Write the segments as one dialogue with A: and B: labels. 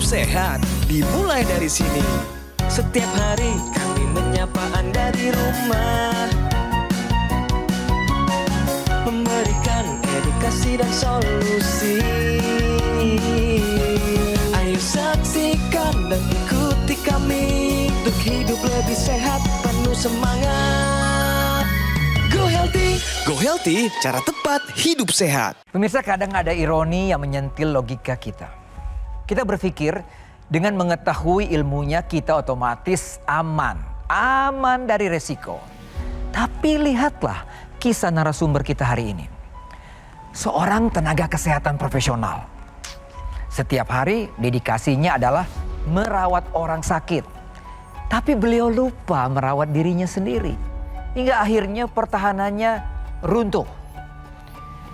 A: sehat dimulai dari sini.
B: Setiap hari kami menyapa Anda di rumah, memberikan edukasi dan solusi. Ayo saksikan dan ikuti kami untuk hidup lebih sehat, penuh semangat.
A: Go Healthy. Go Healthy, cara tepat hidup sehat.
C: Pemirsa, kadang ada ironi yang menyentil logika kita. Kita berpikir dengan mengetahui ilmunya kita otomatis aman. Aman dari resiko. Tapi lihatlah kisah narasumber kita hari ini. Seorang tenaga kesehatan profesional. Setiap hari dedikasinya adalah merawat orang sakit. Tapi beliau lupa merawat dirinya sendiri. Hingga akhirnya pertahanannya runtuh.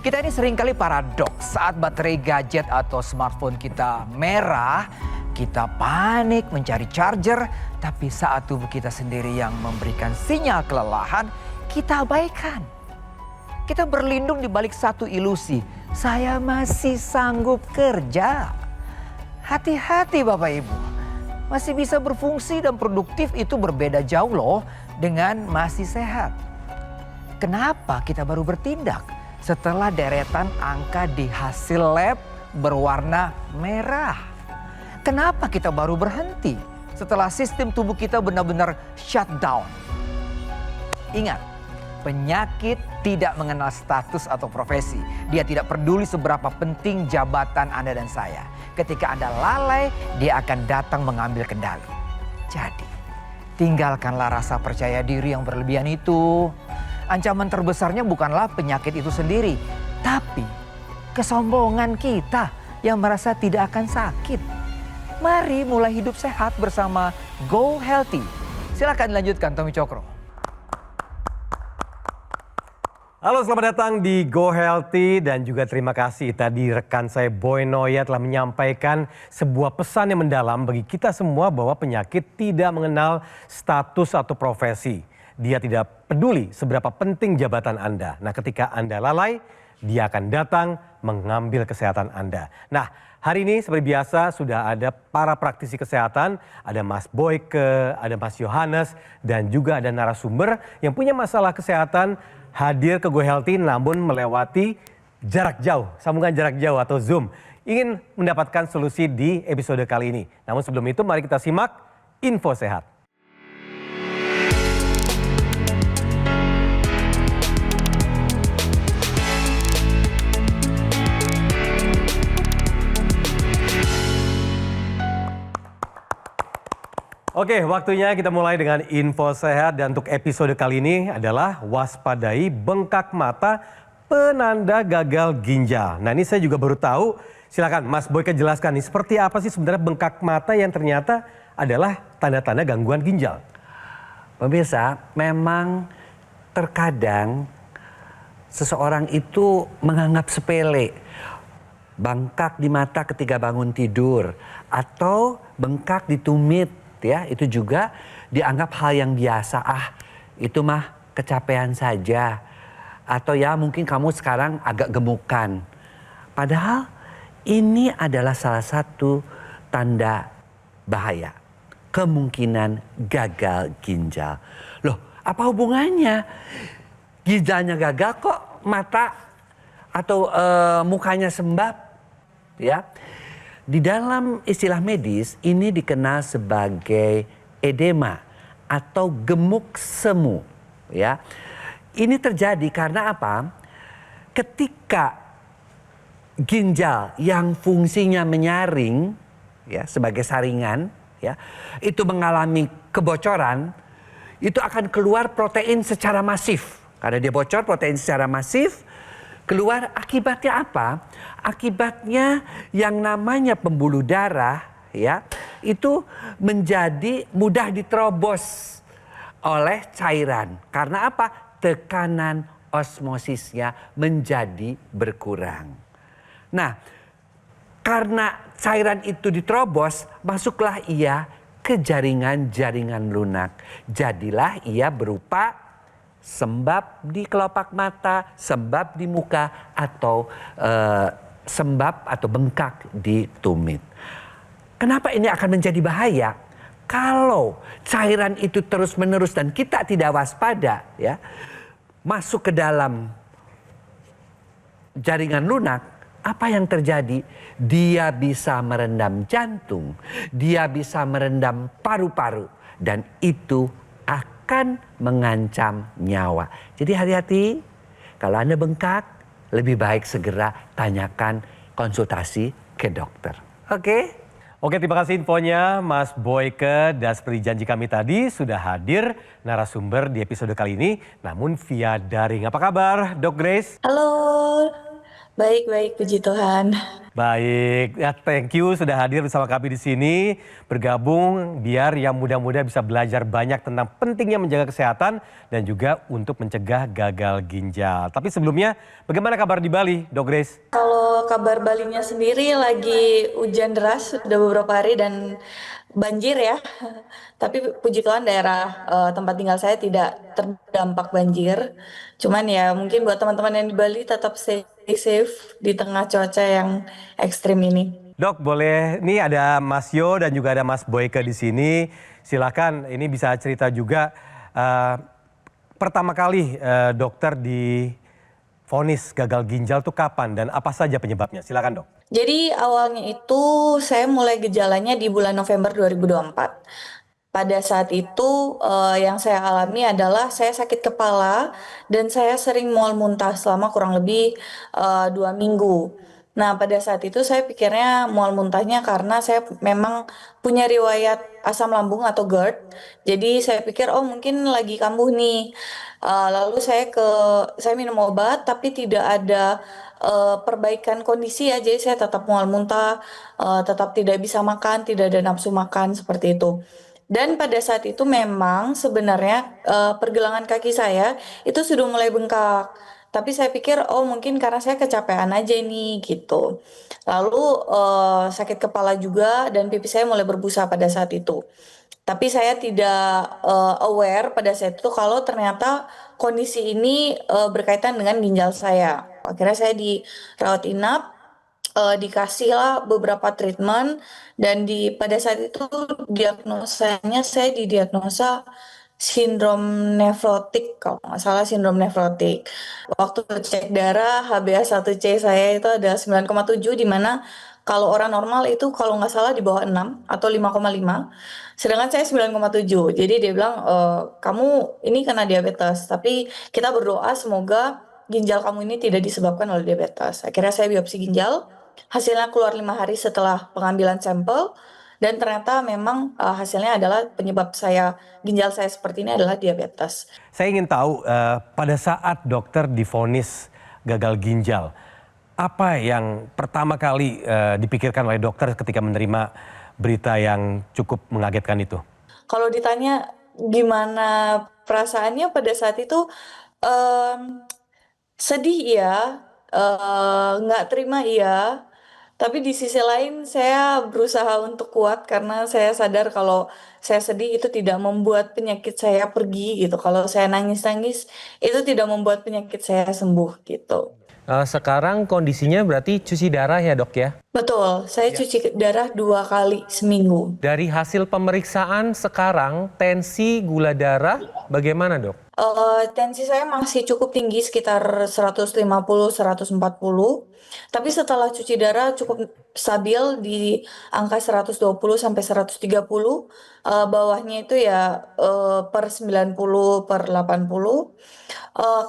C: Kita ini seringkali paradoks saat baterai gadget atau smartphone kita merah, kita panik mencari charger, tapi saat tubuh kita sendiri yang memberikan sinyal kelelahan, kita abaikan. Kita berlindung di balik satu ilusi, saya masih sanggup kerja. Hati-hati Bapak Ibu, masih bisa berfungsi dan produktif itu berbeda jauh loh dengan masih sehat. Kenapa kita baru bertindak setelah deretan angka di hasil lab berwarna merah? Kenapa kita baru berhenti setelah sistem tubuh kita benar-benar shutdown? Ingat, penyakit tidak mengenal status atau profesi. Dia tidak peduli seberapa penting jabatan Anda dan saya. Ketika Anda lalai, dia akan datang mengambil kendali. Jadi, tinggalkanlah rasa percaya diri yang berlebihan itu. Ancaman terbesarnya bukanlah penyakit itu sendiri, tapi kesombongan kita yang merasa tidak akan sakit. Mari mulai hidup sehat bersama Go Healthy. Silakan dilanjutkan Tommy Cokro.
D: Halo, selamat datang di Go Healthy dan juga terima kasih tadi rekan saya Boy Noya telah menyampaikan sebuah pesan yang mendalam bagi kita semua bahwa penyakit tidak mengenal status atau profesi. Dia tidak peduli seberapa penting jabatan Anda. Nah, ketika Anda lalai, dia akan datang mengambil kesehatan Anda. Nah, hari ini seperti biasa sudah ada para praktisi kesehatan, ada Mas Boyke, ada Mas Yohanes, dan juga ada narasumber yang punya masalah kesehatan hadir ke Go Healthy namun melewati jarak jauh, sambungan jarak jauh atau Zoom. Ingin mendapatkan solusi di episode kali ini. Namun sebelum itu mari kita simak info sehat. Oke, waktunya kita mulai dengan info sehat dan untuk episode kali ini adalah waspadai bengkak mata penanda gagal ginjal. Nah, ini saya juga baru tahu. Silakan Mas Boyke jelaskan nih seperti apa sih sebenarnya bengkak mata yang ternyata adalah tanda-tanda gangguan ginjal.
E: Pemirsa, memang terkadang seseorang itu menganggap sepele. Bengkak di mata ketika bangun tidur atau bengkak di tumit. Ya, itu juga dianggap hal yang biasa. Itu mah kecapean saja. Atau ya mungkin kamu sekarang agak gemukan. Padahal ini adalah salah satu tanda bahaya. Kemungkinan gagal ginjal. Loh, apa hubungannya? Ginjalnya gagal kok mata atau mukanya sembab? Ya. Di dalam istilah medis ini dikenal sebagai edema atau gemuk semu, ya. Ini terjadi karena apa? Ketika ginjal yang fungsinya menyaring, ya, sebagai saringan, ya, itu mengalami kebocoran, itu akan keluar protein secara masif. Karena dia bocor protein secara masif, keluar akibatnya apa? Akibatnya yang namanya pembuluh darah, ya, itu menjadi mudah diterobos oleh cairan. Karena apa? Tekanan osmosisnya menjadi berkurang. Nah, karena cairan itu diterobos, masuklah ia ke jaringan-jaringan lunak. Jadilah ia berupa sembab di kelopak mata, sembab di muka, atau sembab atau bengkak di tumit. Kenapa ini akan menjadi bahaya? Kalau cairan itu terus-menerus dan kita tidak waspada, ya, masuk ke dalam jaringan lunak, apa yang terjadi? Dia bisa merendam jantung, dia bisa merendam paru-paru, dan itu akan mengancam nyawa. Jadi hati-hati, kalau Anda bengkak, lebih baik segera tanyakan konsultasi ke dokter. Oke?
D: Oke, terima kasih infonya Mas Boyke. Dan seperti janji kami tadi, sudah hadir narasumber di episode kali ini, namun via daring. Apa kabar, Dok Grace?
F: Halo, baik-baik, puji Tuhan.
D: Baik, ya thank you sudah hadir bersama kami di sini, bergabung biar yang muda-muda bisa belajar banyak tentang pentingnya menjaga kesehatan dan juga untuk mencegah gagal ginjal. Tapi sebelumnya, bagaimana kabar di Bali, Dok Grace?
F: Kalau kabar Balinya sendiri lagi hujan deras sudah beberapa hari dan banjir ya. Tapi puji Tuhan daerah tempat tinggal saya tidak terdampak banjir. Cuman ya mungkin buat teman-teman yang di Bali tetap stay safe di tengah cuaca yang ekstrim ini.
D: Dok, boleh, ini ada Mas Yo dan juga ada Mas Boyke di sini. Silakan, ini bisa cerita juga pertama kali dokter divonis gagal ginjal tuh kapan dan apa saja penyebabnya? Silakan, Dok.
F: Jadi awalnya itu saya mulai gejalanya di bulan November 2024. Pada saat itu yang saya alami adalah saya sakit kepala dan saya sering mual muntah selama kurang lebih 2 minggu. Nah pada saat itu saya pikirnya mual muntahnya karena saya memang punya riwayat asam lambung atau GERD. Jadi saya pikir oh mungkin lagi kambuh nih. Lalu saya minum obat tapi tidak ada perbaikan kondisi ya. Jadi saya tetap mual muntah, tetap tidak bisa makan, tidak ada nafsu makan seperti itu. Dan pada saat itu memang sebenarnya pergelangan kaki saya itu sudah mulai bengkak. Tapi saya pikir oh mungkin karena saya kecapean aja nih gitu. Lalu sakit kepala juga dan pipi saya mulai berbusa pada saat itu. Tapi saya tidak aware pada saat itu kalau ternyata kondisi ini berkaitan dengan ginjal saya. Akhirnya saya dirawat inap. Dikasihlah beberapa treatment dan pada saat itu diagnosanya saya didiagnosa sindrom nefrotik, kalau nggak salah sindrom nefrotik. Waktu cek darah HbA1c saya itu ada 9,7, di mana kalau orang normal itu kalau nggak salah di bawah 6 atau 5,5, sedangkan saya 9,7. Jadi dia bilang kamu ini kena diabetes, tapi kita berdoa semoga ginjal kamu ini tidak disebabkan oleh diabetes. Akhirnya saya biopsi ginjal. Hasilnya keluar 5 hari setelah pengambilan sampel dan ternyata memang hasilnya adalah penyebab ginjal saya seperti ini adalah diabetes.
D: Saya ingin tahu pada saat dokter divonis gagal ginjal, apa yang pertama kali dipikirkan oleh dokter ketika menerima berita yang cukup mengagetkan itu?
F: Kalau ditanya gimana perasaannya pada saat itu, sedih iya, nggak terima iya, tapi di sisi lain saya berusaha untuk kuat karena saya sadar kalau saya sedih itu tidak membuat penyakit saya pergi gitu. Kalau saya nangis-nangis itu tidak membuat penyakit saya sembuh gitu.
B: Sekarang kondisinya berarti cuci darah ya, Dok ya?
F: Betul, saya cuci darah 2 kali seminggu.
B: Dari hasil pemeriksaan sekarang, tensi gula darah bagaimana, Dok?
F: Tensi saya masih cukup tinggi sekitar 150-140. Tapi setelah cuci darah cukup stabil di angka 120 sampai 130. Bawahnya itu ya per 90/80.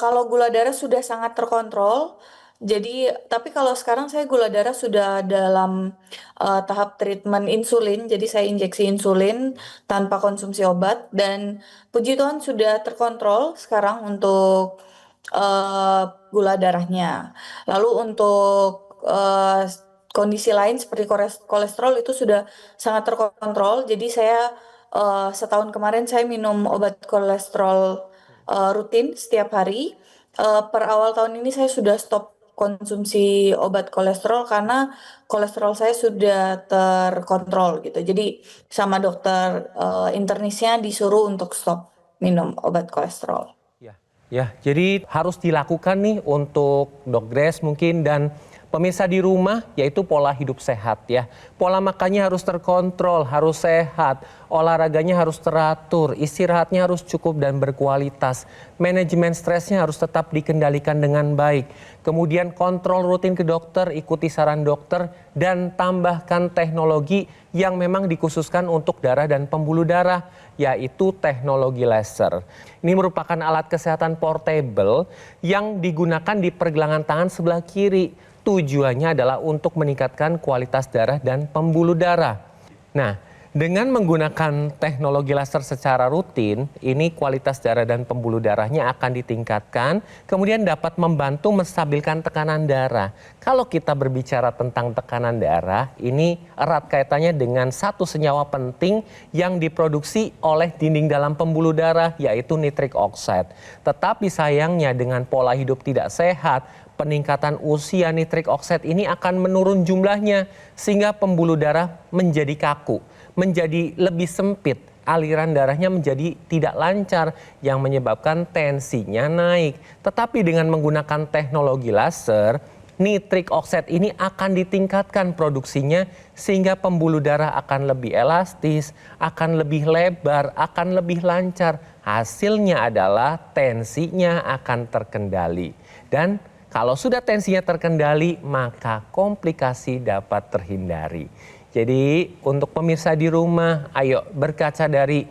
F: Kalau gula darah sudah sangat terkontrol. Jadi tapi kalau sekarang saya gula darah sudah dalam tahap treatment insulin. Jadi saya injeksi insulin tanpa konsumsi obat dan puji Tuhan sudah terkontrol sekarang untuk gula darahnya. Lalu untuk kondisi lain seperti kolesterol itu sudah sangat terkontrol. Jadi saya setahun kemarin saya minum obat kolesterol rutin setiap hari. Per awal tahun ini saya sudah stop konsumsi obat kolesterol karena kolesterol saya sudah terkontrol gitu. Jadi sama dokter internisnya disuruh untuk stop minum obat kolesterol.
B: Ya, jadi harus dilakukan nih untuk Dok Grace mungkin dan Pemirsa di rumah, yaitu pola hidup sehat ya. Pola makannya harus terkontrol, harus sehat, olahraganya harus teratur, istirahatnya harus cukup dan berkualitas. Manajemen stresnya harus tetap dikendalikan dengan baik. Kemudian kontrol rutin ke dokter, ikuti saran dokter, dan tambahkan teknologi yang memang dikhususkan untuk darah dan pembuluh darah, yaitu teknologi laser. Ini merupakan alat kesehatan portable yang digunakan di pergelangan tangan sebelah kiri. Tujuannya adalah untuk meningkatkan kualitas darah dan pembuluh darah. Nah, dengan menggunakan teknologi laser secara rutin, ini kualitas darah dan pembuluh darahnya akan ditingkatkan, kemudian dapat membantu menstabilkan tekanan darah. Kalau kita berbicara tentang tekanan darah, ini erat kaitannya dengan satu senyawa penting yang diproduksi oleh dinding dalam pembuluh darah, yaitu nitric oxide. Tetapi sayangnya dengan pola hidup tidak sehat, peningkatan usia nitric oxide ini akan menurun jumlahnya sehingga pembuluh darah menjadi kaku, menjadi lebih sempit, aliran darahnya menjadi tidak lancar yang menyebabkan tensinya naik. Tetapi dengan menggunakan teknologi laser, nitric oxide ini akan ditingkatkan produksinya sehingga pembuluh darah akan lebih elastis, akan lebih lebar, akan lebih lancar. Hasilnya adalah tensinya akan terkendali. Dan kalau sudah tensinya terkendali, maka komplikasi dapat terhindari. Jadi untuk pemirsa di rumah, ayo berkaca dari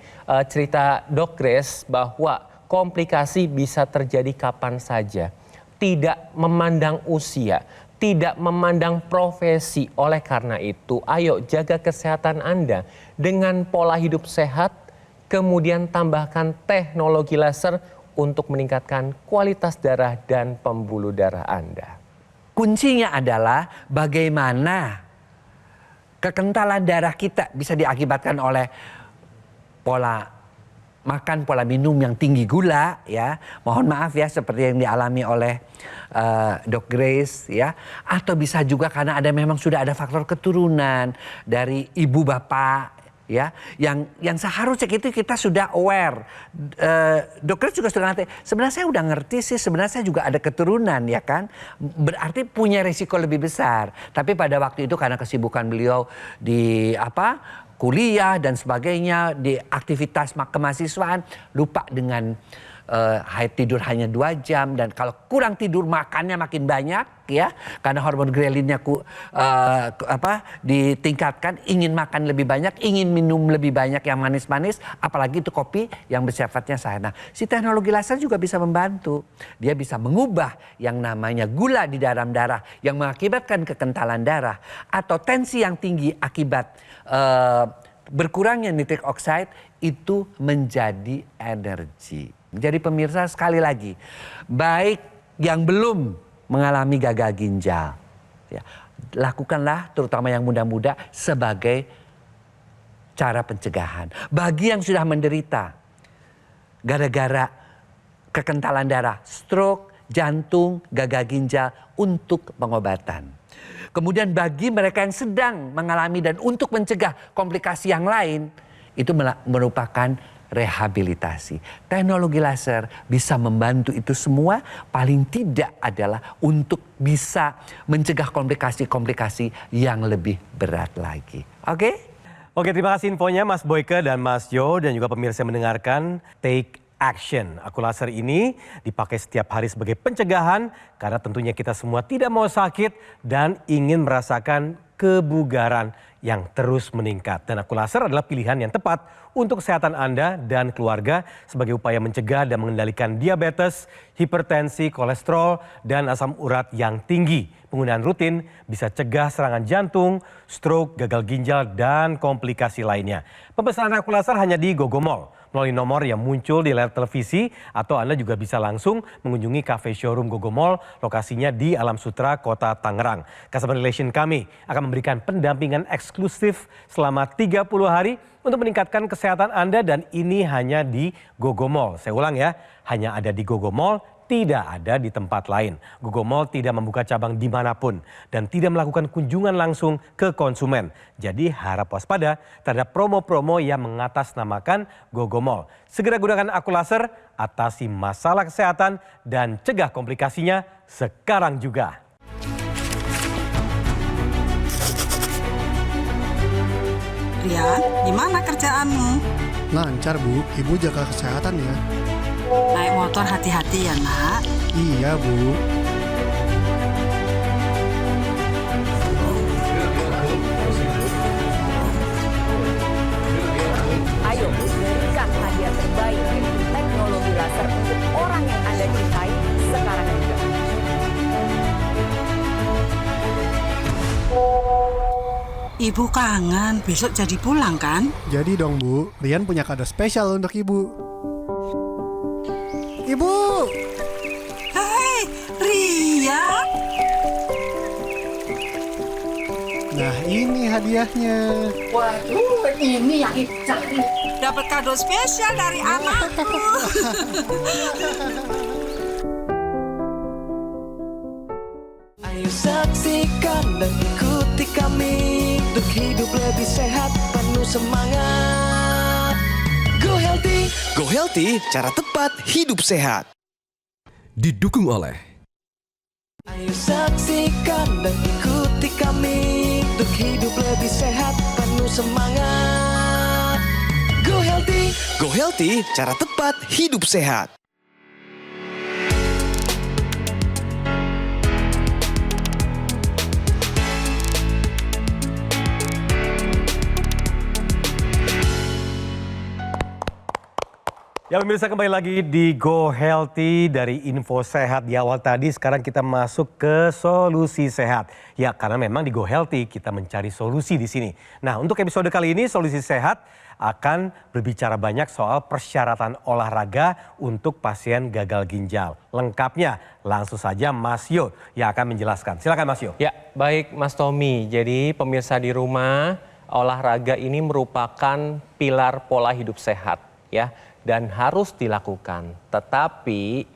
B: cerita Dok Grace bahwa komplikasi bisa terjadi kapan saja. Tidak memandang usia, tidak memandang profesi. Oleh karena itu, ayo jaga kesehatan Anda dengan pola hidup sehat, kemudian tambahkan teknologi laser untuk meningkatkan kualitas darah dan pembuluh darah Anda.
E: Kuncinya adalah bagaimana kekentalan darah kita bisa diakibatkan oleh pola makan, pola minum yang tinggi gula ya. Mohon maaf ya, seperti yang dialami oleh Dok Grace ya. Atau bisa juga karena memang sudah ada faktor keturunan dari ibu bapak ya, yang seharusnya kita sudah aware. Dokter juga sudah ngerti. Sebenarnya saya udah ngerti sih, sebenarnya saya juga ada keturunan ya kan. Berarti punya resiko lebih besar. Tapi pada waktu itu karena kesibukan beliau di kuliah dan sebagainya, di aktivitas kemahasiswaan, lupa dengan tidur hanya 2 jam, dan kalau kurang tidur makannya makin banyak ya, karena hormon ghrelinnya ditingkatkan, ingin makan lebih banyak, ingin minum lebih banyak yang manis-manis, apalagi itu kopi yang bersifatnya sehat. Nah, si teknologi laser juga bisa membantu. Dia bisa mengubah yang namanya gula di dalam darah yang mengakibatkan kekentalan darah atau tensi yang tinggi akibat berkurangnya nitric oxide itu menjadi energi. Jadi pemirsa, sekali lagi, baik yang belum mengalami gagal ginjal, ya, lakukanlah terutama yang muda-muda sebagai cara pencegahan. Bagi yang sudah menderita gara-gara kekentalan darah, stroke, jantung, gagal ginjal, untuk pengobatan. Kemudian bagi mereka yang sedang mengalami dan untuk mencegah komplikasi yang lain, itu merupakan rehabilitasi. Teknologi laser bisa membantu itu semua, paling tidak adalah untuk bisa mencegah komplikasi-komplikasi yang lebih berat lagi. Oke?
D: Oke, terima kasih infonya Mas Boyke dan Mas Jo, dan juga pemirsa yang mendengarkan Take Action. Aku laser ini dipakai setiap hari sebagai pencegahan karena tentunya kita semua tidak mau sakit dan ingin merasakan kebugaran yang terus meningkat. Dan aku laser adalah pilihan yang tepat untuk kesehatan Anda dan keluarga sebagai upaya mencegah dan mengendalikan diabetes, hipertensi, kolesterol, dan asam urat yang tinggi. Penggunaan rutin bisa cegah serangan jantung, stroke, gagal ginjal, dan komplikasi lainnya. Pemesanan aku laser hanya di Gogomall melalui nomor yang muncul di layar televisi, atau Anda juga bisa langsung mengunjungi cafe showroom Gogomall, lokasinya di Alam Sutra, Kota Tangerang. Customer Relation kami akan memberikan pendampingan eksklusif selama 30 hari untuk meningkatkan kesehatan Anda, dan ini hanya di Gogomall. Saya ulang ya, hanya ada di Gogomall, tidak ada di tempat lain. Gogomall tidak membuka cabang dimanapun dan tidak melakukan kunjungan langsung ke konsumen. Jadi harap waspada terhadap promo-promo yang mengatasnamakan Gogomall. Segera gunakan aku laser, atasi masalah kesehatan dan cegah komplikasinya sekarang juga.
G: Rian, gimana kerjaanmu?
H: Lancar Bu, Ibu jaga kesehatan ya.
G: Naik motor hati-hati ya nak.
H: Iya Bu.
I: Ayo, berikan hadiah terbaik yaitu teknologi laser untuk orang yang Anda cintai sekarang juga.
G: Ibu kangen, besok jadi pulang kan?
H: Jadi dong Bu, Rian punya kado spesial untuk Ibu. Ibu!
G: Hei, Rian.
H: Nah ini hadiahnya.
I: Waduh, ini yang dicari.
G: Dapat kado spesial dari anakku.
A: Ayo saksikan dan ikuti kami untuk hidup lebih sehat, penuh semangat. Go Healthy, cara tepat hidup sehat.
J: Didukung oleh
A: Ayo saksikan dan ikuti kami untuk hidup lebih sehat, penuh semangat. Go Healthy, cara tepat hidup sehat.
D: Ya pemirsa, kembali lagi di Go Healthy. Dari info sehat di awal tadi, sekarang kita masuk ke solusi sehat. Ya karena memang di Go Healthy kita mencari solusi di sini. Nah untuk episode kali ini solusi sehat akan berbicara banyak soal persyaratan olahraga untuk pasien gagal ginjal. Lengkapnya langsung saja Mas Yo yang akan menjelaskan. Silakan Mas Yo.
B: Ya, baik Mas Tommy. Jadi pemirsa di rumah, olahraga ini merupakan pilar pola hidup sehat ya dan harus dilakukan. Tetapi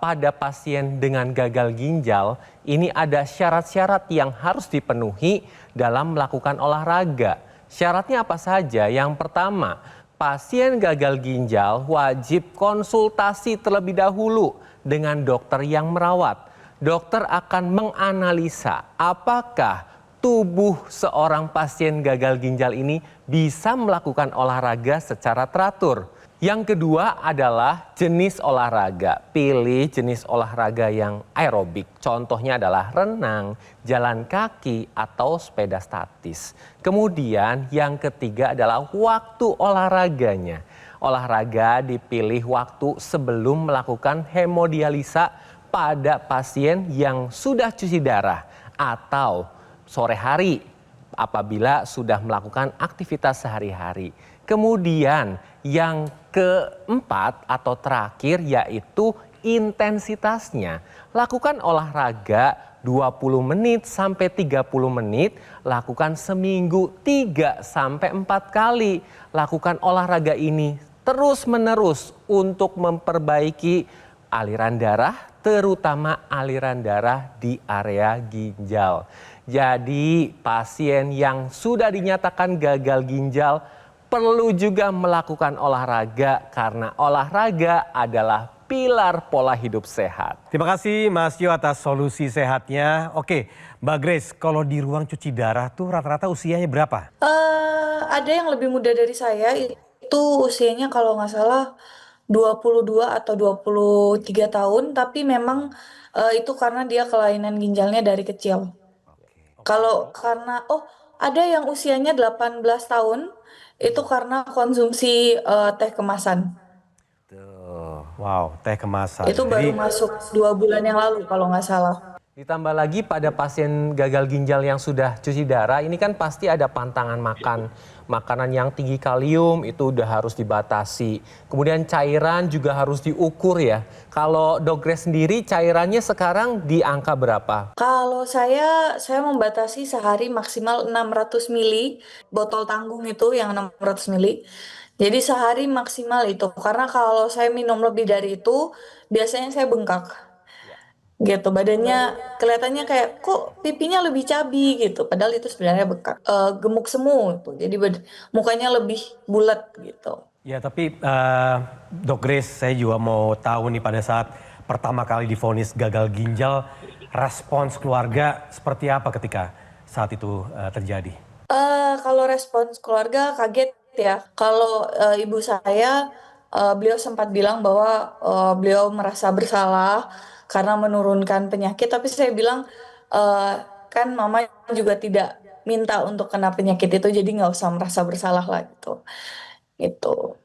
B: pada pasien dengan gagal ginjal ini ada syarat-syarat yang harus dipenuhi dalam melakukan olahraga. Syaratnya apa saja? Yang pertama, pasien gagal ginjal wajib konsultasi terlebih dahulu dengan dokter yang merawat. Dokter akan menganalisa apakah tubuh seorang pasien gagal ginjal ini bisa melakukan olahraga secara teratur. Yang kedua adalah jenis olahraga. Pilih jenis olahraga yang aerobik. Contohnya adalah renang, jalan kaki, atau sepeda statis. Kemudian yang ketiga adalah waktu olahraganya. Olahraga dipilih waktu sebelum melakukan hemodialisa pada pasien yang sudah cuci darah atau sore hari apabila sudah melakukan aktivitas sehari-hari. Kemudian yang keempat atau terakhir yaitu intensitasnya. Lakukan olahraga 20 menit sampai 30 menit, lakukan seminggu 3 sampai 4 kali. Lakukan olahraga ini terus-menerus untuk memperbaiki aliran darah, terutama aliran darah di area ginjal. Jadi pasien yang sudah dinyatakan gagal ginjal perlu juga melakukan olahraga karena olahraga adalah pilar pola hidup sehat.
D: Terima kasih Mas Yo atas solusi sehatnya. Oke, Mbak Grace, kalau di ruang cuci darah tuh rata-rata usianya berapa?
F: Ada yang lebih muda dari saya, itu usianya kalau nggak salah 22 atau 23 tahun, tapi memang itu karena dia kelainan ginjalnya dari kecil. Kalau karena, ada yang usianya 18 tahun, itu karena konsumsi teh kemasan.
D: Wow, teh kemasan.
F: Itu baru masuk 2 bulan yang lalu kalau nggak salah.
B: Ditambah lagi pada pasien gagal ginjal yang sudah cuci darah, ini kan pasti ada pantangan makan. Makanan yang tinggi kalium itu udah harus dibatasi. Kemudian cairan juga harus diukur ya. Kalau Dok Grace sendiri cairannya sekarang di angka berapa?
F: Kalau saya membatasi sehari maksimal 600 mili, botol tanggung itu yang 600 mili. Jadi sehari maksimal itu, karena kalau saya minum lebih dari itu, biasanya saya bengkak. Gitu, badannya kelihatannya kayak kok pipinya lebih cabi gitu, padahal itu sebenarnya bengkak. Gemuk semu tuh, jadi mukanya lebih bulat gitu.
D: Ya tapi Dok Grace, saya juga mau tahu nih pada saat pertama kali divonis gagal ginjal, respons keluarga seperti apa ketika saat itu terjadi?
F: Kalau respons keluarga kaget ya. Kalau ibu saya, beliau sempat bilang bahwa beliau merasa bersalah karena menurunkan penyakit. Tapi saya bilang, kan mama juga tidak minta untuk kena penyakit itu, jadi nggak usah merasa bersalah lah gitu. Gitu.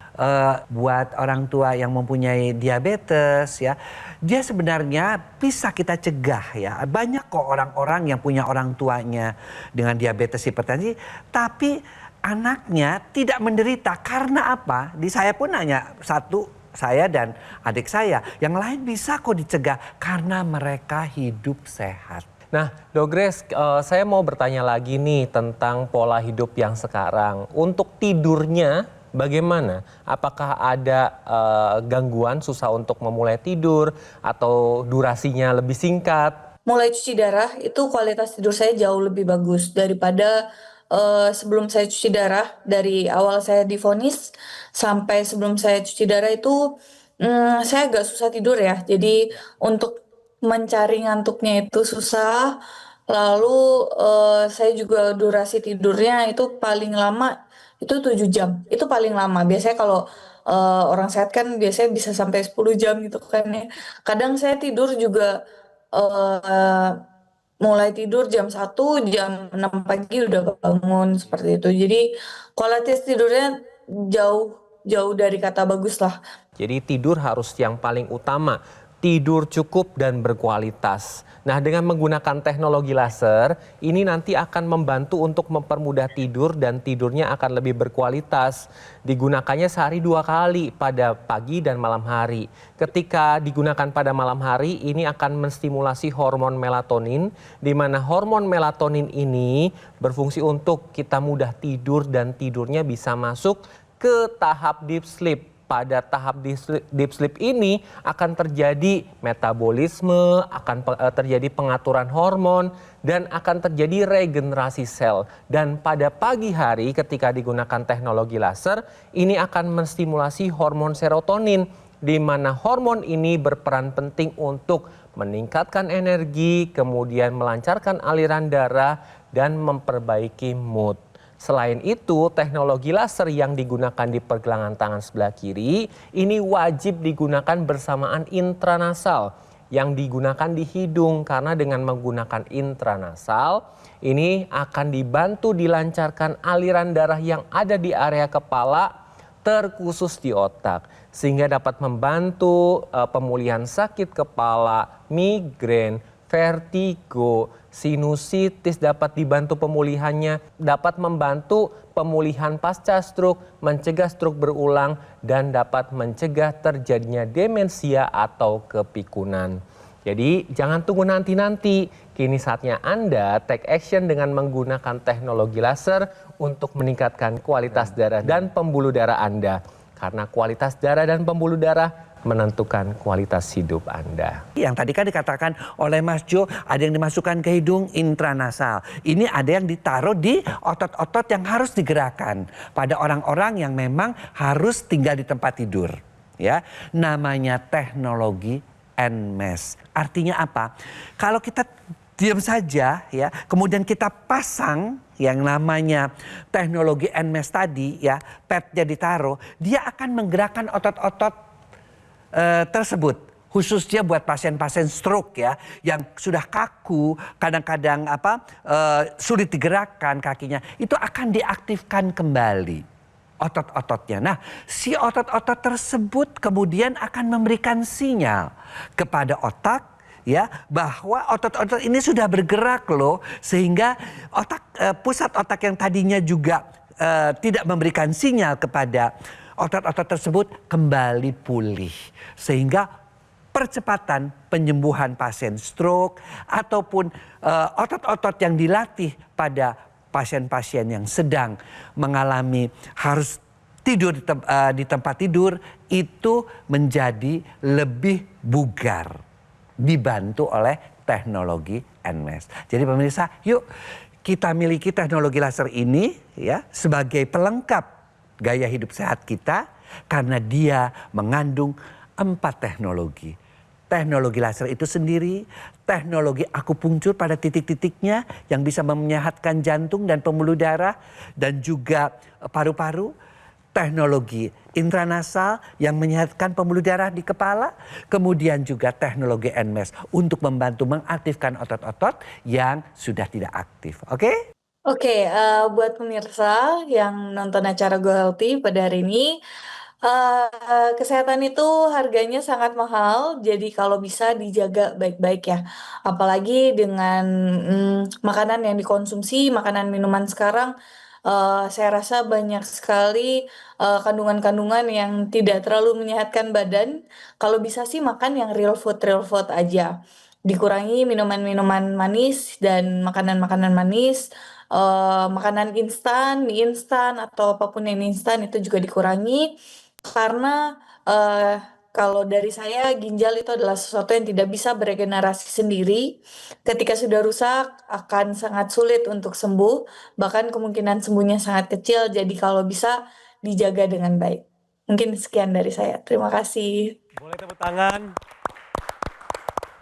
E: Buat orang tua yang mempunyai diabetes ya, dia sebenarnya bisa kita cegah ya. Banyak kok orang-orang yang punya orang tuanya dengan diabetes hipertensi, tapi anaknya tidak menderita. Karena apa? Di saya pun hanya satu, saya dan adik saya. Yang lain bisa kok dicegah karena mereka hidup sehat.
B: Nah, Dogres, saya mau bertanya lagi nih tentang pola hidup yang sekarang. Untuk tidurnya bagaimana? Apakah ada gangguan, susah untuk memulai tidur atau durasinya lebih singkat?
F: Mulai cuci darah itu kualitas tidur saya jauh lebih bagus daripada sebelum saya cuci darah. Dari awal saya divonis sampai sebelum saya cuci darah itu saya agak susah tidur ya. Jadi untuk mencari ngantuknya itu susah. Lalu saya juga durasi tidurnya itu paling lama itu 7 jam. Itu paling lama. Biasanya kalau orang sehat kan biasanya bisa sampai 10 jam gitu kan ya. Kadang saya tidur juga mulai tidur jam 1, jam 6 pagi udah bangun seperti itu. Jadi kualitas tidurnya jauh dari kata bagus lah.
B: Jadi tidur harus yang paling utama. Tidur cukup dan berkualitas. Nah, dengan menggunakan teknologi laser, ini nanti akan membantu untuk mempermudah tidur dan tidurnya akan lebih berkualitas. Digunakannya sehari 2 kali pada pagi dan malam hari. Ketika digunakan pada malam hari, ini akan menstimulasi hormon melatonin, di mana hormon melatonin ini berfungsi untuk kita mudah tidur dan tidurnya bisa masuk ke tahap deep sleep. Pada tahap deep sleep ini akan terjadi metabolisme, akan terjadi pengaturan hormon, dan akan terjadi regenerasi sel. Dan pada pagi hari ketika digunakan teknologi laser, ini akan menstimulasi hormon serotonin, di mana hormon ini berperan penting untuk meningkatkan energi, kemudian melancarkan aliran darah, dan memperbaiki mood. Selain itu, teknologi laser yang digunakan di pergelangan tangan sebelah kiri ini wajib digunakan bersamaan intranasal yang digunakan di hidung, karena dengan menggunakan intranasal ini akan dibantu dilancarkan aliran darah yang ada di area kepala terkhusus di otak, sehingga dapat membantu pemulihan sakit kepala, migrain, vertigo, sinusitis dapat dibantu pemulihannya, dapat membantu pemulihan pasca stroke, mencegah stroke berulang, dan dapat mencegah terjadinya demensia atau kepikunan. Jadi jangan tunggu nanti-nanti, kini saatnya Anda take action dengan menggunakan teknologi laser untuk meningkatkan kualitas darah dan pembuluh darah Anda. Karena kualitas darah dan pembuluh darah menentukan kualitas hidup Anda.
E: Yang tadi kan dikatakan oleh Mas Jo, ada yang dimasukkan ke hidung intranasal. Ini ada yang ditaruh di otot-otot yang harus digerakkan pada orang-orang yang memang harus tinggal di tempat tidur. Ya, namanya teknologi NMES. Artinya apa? Kalau kita diam saja ya, kemudian kita pasang yang namanya teknologi NMES tadi ya, padnya ditaruh, dia akan menggerakkan otot-otot tersebut, khususnya buat pasien-pasien stroke ya, yang sudah kaku, kadang-kadang sulit digerakkan kakinya, itu akan diaktifkan kembali otot-ototnya. Nah, si otot-otot tersebut kemudian akan memberikan sinyal kepada otak ya, bahwa otot-otot ini sudah bergerak loh, sehingga pusat otak yang tadinya juga tidak memberikan sinyal kepada otot-otot tersebut kembali pulih, sehingga percepatan penyembuhan pasien stroke ataupun otot-otot yang dilatih pada pasien-pasien yang sedang mengalami harus tidur di tempat tidur itu menjadi lebih bugar, dibantu oleh teknologi NMES. Jadi pemirsa, yuk kita miliki teknologi laser ini ya sebagai pelengkap gaya hidup sehat kita, karena dia mengandung 4 teknologi. teknologi laser itu sendiri, teknologi akupunktur pada titik-titiknya yang bisa menyehatkan jantung dan pembuluh darah dan juga paru-paru, teknologi intranasal yang menyehatkan pembuluh darah di kepala, kemudian juga teknologi NMES untuk membantu mengaktifkan otot-otot yang sudah tidak aktif. Oke?
F: Oke, buat pemirsa yang nonton acara Go Healthy pada hari ini, kesehatan itu harganya sangat mahal, jadi kalau bisa dijaga baik-baik ya. Apalagi dengan makanan yang dikonsumsi, makanan minuman sekarang, saya rasa banyak sekali kandungan-kandungan yang tidak terlalu menyehatkan badan. Kalau bisa sih makan yang real food aja. Dikurangi minuman-minuman manis dan makanan-makanan manis, makanan instan, mie instan atau apapun yang instan itu juga dikurangi. Karena kalau dari saya ginjal itu adalah sesuatu yang tidak bisa beregenerasi sendiri. Ketika sudah rusak akan sangat sulit untuk sembuh, bahkan kemungkinan sembuhnya sangat kecil. Jadi kalau bisa dijaga dengan baik. Mungkin sekian dari saya. Terima kasih.
D: Boleh tepuk tangan.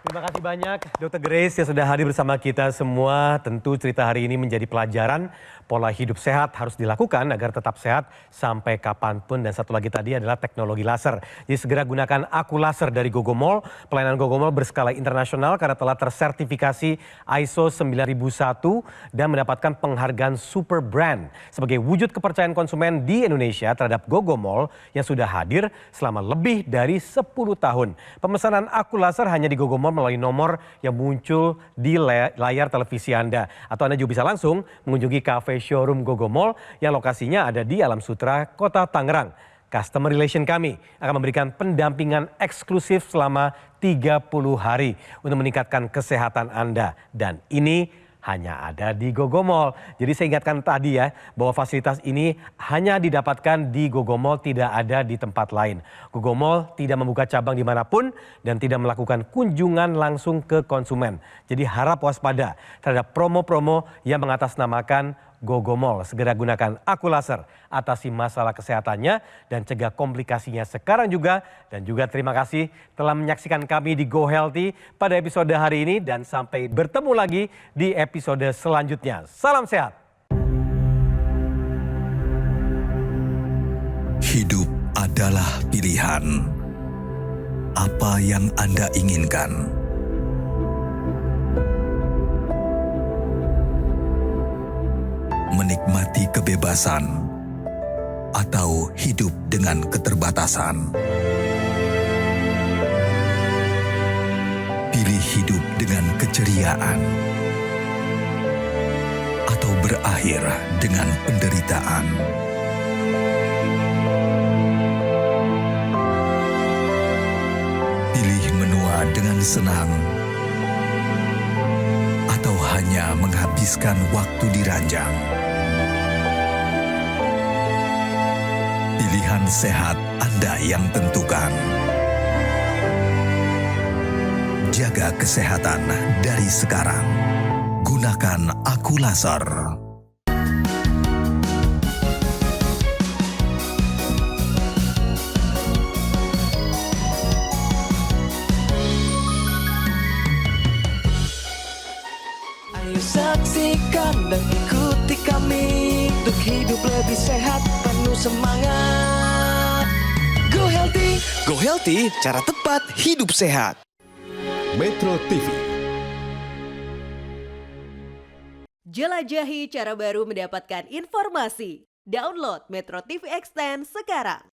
D: Terima kasih banyak Dr. Grace yang sudah hadir bersama kita semua. Tentu cerita hari ini menjadi pelajaran pola hidup sehat harus dilakukan agar tetap sehat sampai kapanpun. Dan satu lagi tadi adalah teknologi laser. Jadi segera gunakan Aku Laser dari Gogomol. Pelayanan Gogomol berskala internasional karena telah tersertifikasi ISO 9001 dan mendapatkan penghargaan Super Brand sebagai wujud kepercayaan konsumen di Indonesia terhadap Gogomol yang sudah hadir selama lebih dari 10 tahun. Pemesanan Aku Laser hanya di Gogomol melalui nomor yang muncul di layar televisi Anda. Atau Anda juga bisa langsung mengunjungi cafe showroom Gogomol yang lokasinya ada di Alam Sutra, Kota Tangerang. Customer relation kami akan memberikan pendampingan eksklusif selama 30 hari untuk meningkatkan kesehatan Anda. Dan ini hanya ada di Gogomol. Jadi saya ingatkan tadi ya, bahwa fasilitas ini hanya didapatkan di Gogomol, tidak ada di tempat lain. Gogomol tidak membuka cabang dimanapun dan tidak melakukan kunjungan langsung ke konsumen. Jadi harap waspada terhadap promo-promo yang mengatasnamakan Gogomol. Segera gunakan Aku Laser, atasi masalah kesehatannya dan cegah komplikasinya sekarang juga. Dan juga terima kasih telah menyaksikan kami di Go Healthy pada episode hari ini. Dan sampai bertemu lagi di episode selanjutnya. Salam sehat.
J: Hidup adalah pilihan. Apa yang Anda inginkan? Menikmati kebebasan atau hidup dengan keterbatasan. Pilih hidup dengan keceriaan atau berakhir dengan penderitaan. Pilih menua dengan senang atau hanya menghabiskan waktu di ranjang. Pilihan sehat Anda yang tentukan. Jaga kesehatan dari sekarang. Gunakan Aku Laser.
A: Ayo saksikan dan ikuti kami untuk hidup lebih sehat, penuh semangat. Go Healthy. Go Healthy, cara tepat hidup sehat.
J: Metro TV.
K: Jelajahi cara baru mendapatkan informasi. Download Metro TV Extend sekarang.